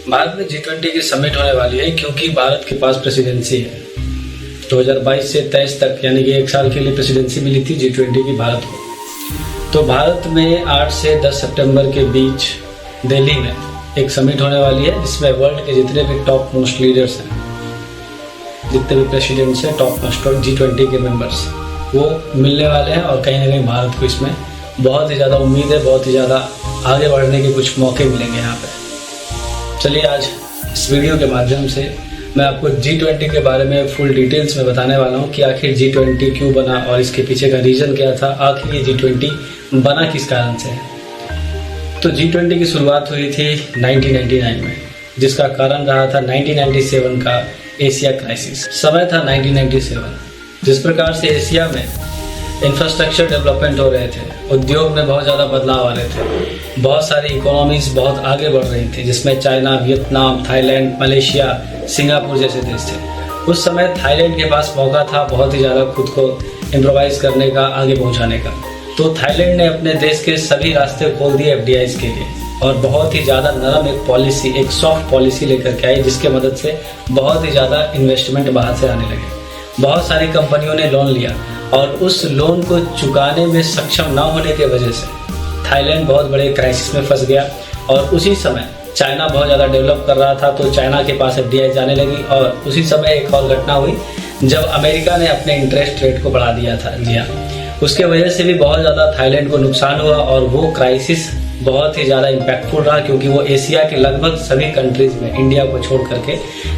भारत में G20 की summit होने वाली है क्योंकि भारत के पास प्रेसिडेंसी है। 2022 से 23 तक यानी कि 1 साल के लिए प्रेसिडेंसी मिली थी G20 की भारत को। तो भारत में 8 से 10 सितंबर के बीच दिल्ली में एक समिट होने वाली है जिसमें वर्ल्ड के जितने भी टॉप मोस्ट लीडर्स हैं, जितने भी प्रेसिडेंट्स हैं, टॉप मोस्ट G20 के मेंबर्स, वो मिलने वाले हैं और कहीं ना कहीं भारत को इसमें बहुत ही ज़्यादा उम्मीद है, बहुत ही ज़्यादा आगे बढ़ने के कुछ मौके मिलेंगे यहाँ पे। चलिए आज इस वीडियो के माध्यम से मैं आपको G20 के बारे में फुल डिटेल्स में बताने वाला हूँ कि आखिर G20 क्यों बना और इसके पीछे का रीज़न क्या था, आखिर ये G20 बना किस कारण से है। तो G20 की शुरुआत हुई थी 1999 में, जिसका कारण रहा था 1997 का एशिया क्राइसिस। समय था 1997। जिस प्रकार से एशिया में इंफ्रास्ट्रक्चर डेवलपमेंट हो रहे थे, उद्योग में बहुत ज़्यादा बदलाव आ रहे थे, बहुत सारी इकोनॉमीज बहुत आगे बढ़ रही थी, जिसमें China, Vietnam, Thailand, Malaysia, Singapore जैसे देश थे। उस समय थाईलैंड के पास मौका था बहुत ही ज़्यादा खुद को इम्प्रोवाइज करने का, आगे पहुंचाने का। तो थाईलैंड ने अपने देश के सभी रास्ते खोल दिए FDIs के लिए और बहुत ही ज़्यादा नरम एक पॉलिसी, एक सॉफ्ट पॉलिसी लेकर के आई, जिसके मदद से बहुत ही ज़्यादा इन्वेस्टमेंट बाहर से आने लगे। बहुत सारी कंपनियों ने लोन लिया और उस लोन को चुकाने में सक्षम ना होने की वजह से थाईलैंड बहुत बड़े क्राइसिस में फंस गया। और उसी समय चाइना बहुत ज़्यादा डेवलप कर रहा था, तो चाइना के पास FDI जाने लगी। और उसी समय एक और घटना हुई जब अमेरिका ने अपने इंटरेस्ट रेट को बढ़ा दिया था। जी हाँ, उसके वजह से भी बहुत ज़्यादा थाईलैंड को नुकसान हुआ और वो क्राइसिस बहुत ही ज़्यादा इम्पैक्टफुल रहा, क्योंकि वो एशिया के लगभग सभी कंट्रीज़ में इंडिया को छोड़ करके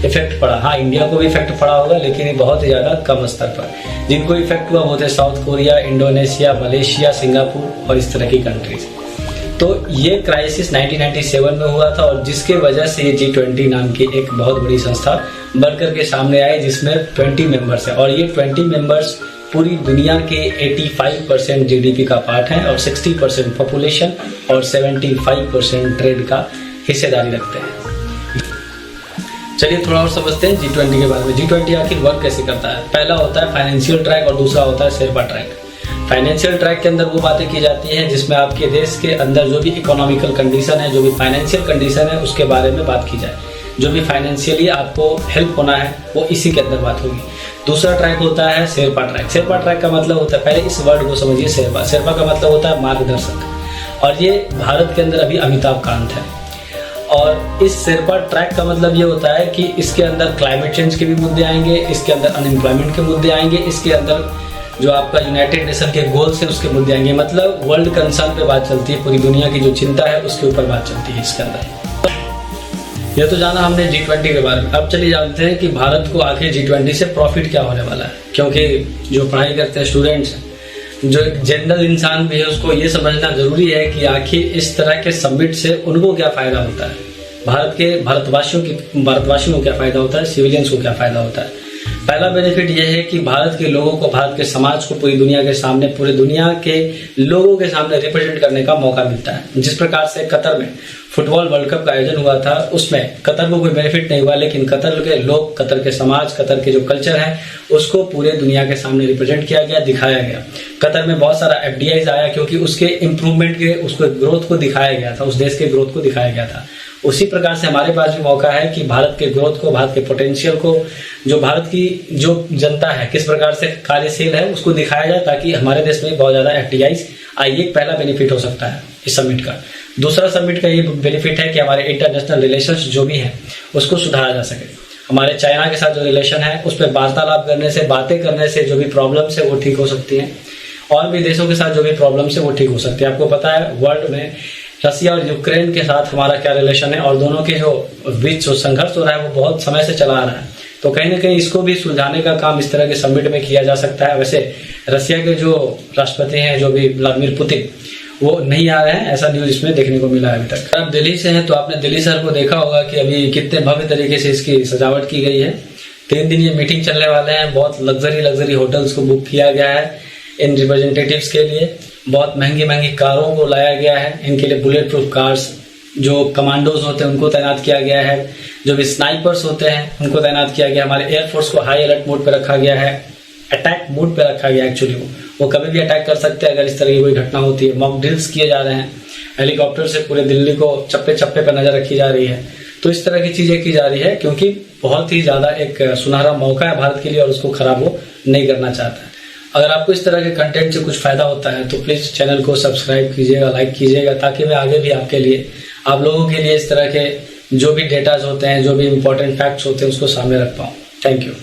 इफेक्ट पड़ा। हाँ, इंडिया को भी इफेक्ट पड़ा होगा, लेकिन बहुत ही ज़्यादा कम स्तर पर। जिनको इफेक्ट हुआ वो थे south Korea, Indonesia, Malaysia, Singapore और इस तरह की कंट्रीज। तो ये क्राइसिस 1997 में हुआ था और जिसके वजह से ये G20 नाम की एक बहुत बड़ी संस्था बनकर के सामने आई, जिसमें 20 मेंबर्स है। और ये 20 मेंबर्स पूरी दुनिया के 85% GDP का पार्ट है और 60% पॉपुलेशन और 75% ट्रेड का हिस्सेदारी रखते हैं। चलिए थोड़ा और समझते हैं G20 के बारे में। G20 आखिर वर्क कैसे करता है। पहला होता है फाइनेंशियल ट्रैक और दूसरा होता है शेरपा ट्रैक। फाइनेंशियल ट्रैक के अंदर वो बातें की जाती हैं जिसमें आपके देश के अंदर जो भी इकोनॉमिकल कंडीशन है, जो भी फाइनेंशियल कंडीशन है, उसके बारे में बात की जाए। जो भी फाइनेंशियली आपको हेल्प होना है वो इसी के अंदर बात होगी। दूसरा ट्रैक होता है शेरपा ट्रैक। शेरपा ट्रैक का मतलब होता है, पहले इस वर्ड को समझिए, शेरपा। शेरपा का मतलब होता है मार्गदर्शक, और ये भारत के अंदर अभी अमिताभ कांत है। और इस शेरपा ट्रैक का मतलब ये होता है कि इसके अंदर क्लाइमेट चेंज के भी मुद्दे आएंगे, इसके अंदर अनएम्प्लॉयमेंट के मुद्दे आएंगे, इसके अंदर जो आपका यूनाइटेड नेशन के गोल्स है उसके मुद्दे आएंगे। मतलब वर्ल्ड कंसर्न पे बात चलती है, पूरी दुनिया की जो चिंता है उसके ऊपर बात चलती है इसके अंदर। ये तो जाना हमने G20 के बारे में। अब चलिए जानते हैं कि भारत को आखिर G20 से प्रॉफिट क्या होने वाला है। क्योंकि जो पढ़ाई करते हैं स्टूडेंट्स हैं, जो जनरल इंसान भी है, उसको ये समझना जरूरी है कि आखिर इस तरह के समिट से उनको क्या फायदा होता है, भारतवासियों को क्या फायदा होता है, सिविलियंस को क्या फायदा होता है। पहला बेनिफिट यह है कि भारत के लोगों को, भारत के समाज को पूरी दुनिया के सामने, पूरी दुनिया के लोगों के सामने रिप्रेजेंट करने का मौका मिलता है। जिस प्रकार से कतर में फुटबॉल वर्ल्ड कप का आयोजन हुआ था, उसमें कतर को कोई बेनिफिट नहीं हुआ, लेकिन कतर के लोग, कतर के समाज, कतर के जो कल्चर है, उसको पूरे दुनिया के सामने रिप्रेजेंट किया गया, दिखाया गया। कतर में बहुत सारा FDIs आया क्योंकि उसके इम्प्रूवमेंट के, उसको ग्रोथ को दिखाया गया था, उस देश के ग्रोथ को दिखाया गया था। उसी प्रकार से हमारे पास भी मौका है कि भारत के ग्रोथ को, भारत के पोटेंशियल को, जो भारत की जो जनता है किस प्रकार से कार्यशील है, उसको दिखाया जाए, ताकि हमारे देश में बहुत ज़्यादा FDIs आए। एक पहला बेनिफिट हो सकता है इस समिट का। दूसरा समिट का ये बेनिफिट है कि हमारे इंटरनेशनल रिलेशंस जो भी हैं उसको सुधारा जा सके। हमारे चाइना के साथ जो रिलेशन है उस पर वार्तालाप करने से, बातें करने से जो भी प्रॉब्लम्स है वो ठीक हो सकती हैं, और भी देशों के साथ जो भी प्रॉब्लम्स है वो ठीक हो सकती है। आपको पता है वर्ल्ड में रसिया और यूक्रेन के साथ हमारा क्या रिलेशन है, और दोनों के जो बीच जो संघर्ष हो रहा है वो बहुत समय से चला आ रहा है। तो कहीं ना कहीं इसको भी सुलझाने का काम इस तरह के समिट में किया जा सकता है। वैसे रसिया के जो राष्ट्रपति हैं, जो भी व्लादिमीर पुतिन, वो नहीं आ रहे हैं, ऐसा न्यूज इसमें देखने को मिला है अभी तक। आप दिल्ली से हैं तो आपने दिल्ली शहर को देखा होगा कि अभी कितने भव्य तरीके से इसकी सजावट की गई है। 3 दिन ये मीटिंग चलने वाले हैं। बहुत लग्जरी होटल्स को बुक किया गया है इन रिप्रेजेंटेटिव्स के लिए। बहुत महंगी कारों को लाया गया है, इनके लिए बुलेट प्रूफ कार्स, जो कमांडोज होते हैं उनको तैनात किया गया है, जो भी स्नाइपर्स होते हैं उनको तैनात किया गया। हमारे एयरफोर्स को हाई अलर्ट मोड पर रखा गया है, अटैक मोड पे रखा गया। एक्चुअली वो कभी भी अटैक कर सकते हैं अगर इस तरह की कोई घटना होती है। मॉक ड्रिल्स किए जा रहे हैं, हेलीकॉप्टर से पूरे दिल्ली को चप्पे चप्पे पर नजर रखी जा रही है। तो इस तरह की चीजें की जा रही है, क्योंकि बहुत ही ज्यादा एक सुनहरा मौका है भारत के लिए और उसको खराब वो नहीं करना चाहता है। अगर आपको इस तरह के कंटेंट से कुछ फायदा होता है तो प्लीज चैनल को सब्सक्राइब कीजिएगा, लाइक कीजिएगा, ताकि मैं आगे भी आपके लिए, आप लोगों के लिए इस तरह के जो भी डेटाज होते हैं, जो भी इंपॉर्टेंट फैक्ट्स होते हैं, उसको सामने रख पाऊँ। Thank you.